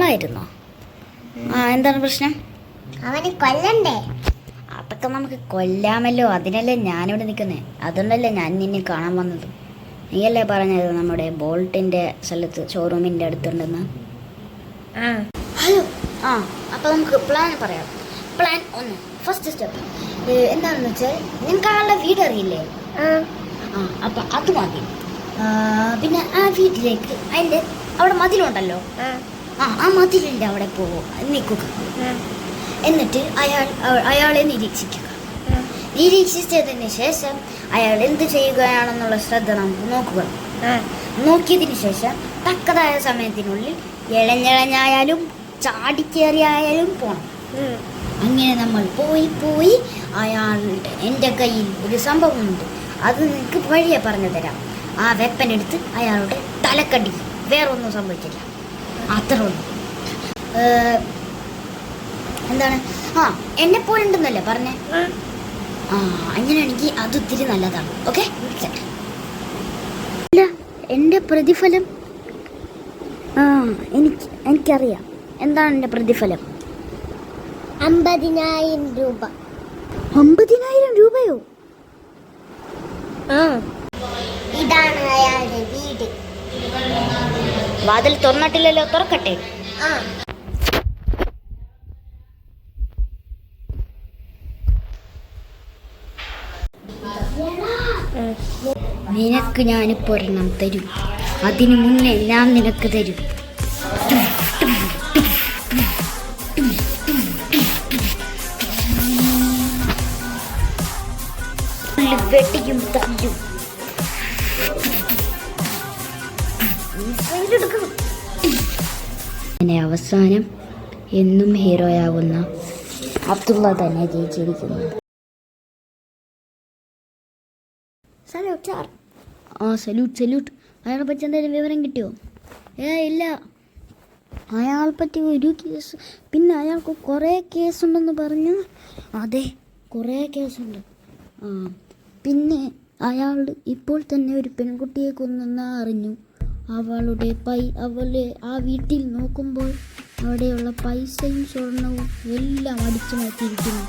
കൊല്ലായിരുന്നോ? എന്താണ് പ്രശ്നം? അവനെ കൊല്ലണ്ടേ? അതൊക്കെ നമുക്ക് കൊല്ലാമല്ലോ, അതിനല്ലേ ഞാനിവിടെ നിൽക്കുന്നത്. അതുകൊണ്ടല്ലേ ഞാൻ നിന്നെ കാണാൻ വന്നത്. നീയല്ലേ പറഞ്ഞത് നമ്മുടെ ബോൾട്ടിൻ്റെ സ്ഥലത്ത് ഷോറൂമിൻ്റെ അടുത്തുണ്ടെന്ന്. ഹലോ. അപ്പോൾ നമുക്ക് പ്ലാൻ പറയാം. പ്ലാൻ 1, ഫസ്റ്റ് സ്റ്റെപ്പ് എന്താണെന്ന് വെച്ചാൽ, നിങ്ങൾക്ക് ആളുടെ വീട് അറിയില്ലേ? അപ്പം അത് മതി. പിന്നെ ആ വീട്ടിലേക്ക് അതിൻ്റെ അവിടെ മതിലുണ്ടല്ലോ, ആ മതിലിൻ്റെ അവിടെ പോകുക, നിൽക്കുക. എന്നിട്ട് അയാളെ നിരീക്ഷിക്കുക. നിരീക്ഷിച്ചതിന് ശേഷം അയാൾ എന്ത് ചെയ്യുകയാണെന്നുള്ള ശ്രദ്ധ നമുക്ക് നോക്കുക. നോക്കിയതിന് ശേഷം തക്കതായ സമയത്തിനുള്ളിൽ ഇഴഞ്ഞിഴഞ്ഞായാലും ചാടിക്കേറിയായാലും പോകണം. അങ്ങനെ നമ്മൾ പോയി അയാളുടെ എൻ്റെ കയ്യിൽ ഒരു സംഭവമുണ്ട്, അത് നിങ്ങൾക്ക് വഴിയെ പറഞ്ഞു തരാം. ആ വെപ്പൻ എടുത്ത് അയാളുടെ തലക്കടി, വേറൊന്നും സംഭവിച്ചില്ല, അത്ര ഉള്ളൂ. എന്താണ്? എന്നെ പോലുണ്ടെന്നല്ലേ പറഞ്ഞേ? അങ്ങനെയാണെങ്കിൽ അത് ഒത്തിരി നല്ലതാണ്. ഓക്കെ, അല്ല എൻ്റെ പ്രതിഫലം എനിക്കറിയാം. എന്താണ് എൻ്റെ പ്രതിഫലം? 50,000 രൂപ. 50,000 രൂപയോ? ഇതാണ് അയാളുടെ വീട്. വാതിൽ തുറന്നിട്ടില്ലല്ലോ, തുറക്കട്ടെ. നിനക്ക് ഞാനിപ്പോൾ ഒരെണ്ണം തരും. അതിനു മുന്നേ ഞാൻ നിനക്ക് തരും. വെട്ടിയും തല്ലും. അങ്ങനെ അവസാനം എന്നും ഹീറോയാവുന്ന അബ്ദുള്ള തന്നെ ജയിച്ചിരിക്കുന്നു. സല്യൂട്ട്. അയാളെ പറ്റി എന്തെങ്കിലും വിവരം കിട്ടിയോ? ഇല്ല. അയാളെ പറ്റി ഒരു കേസ്, പിന്നെ അയാൾക്ക് കുറേ കേസുണ്ടെന്ന് പറഞ്ഞു. അതെ, കുറേ കേസുണ്ട്. പിന്നെ അയാൾ ഇപ്പോൾ തന്നെ ഒരു പെൺകുട്ടിയെ കൊന്നെന്ന് അറിഞ്ഞു. അവൾ ആ വീട്ടിൽ നോക്കുമ്പോൾ അവിടെയുള്ള പൈസയും സ്വർണവും എല്ലാം അടിച്ചു മാറ്റിയിരിക്കുന്നു.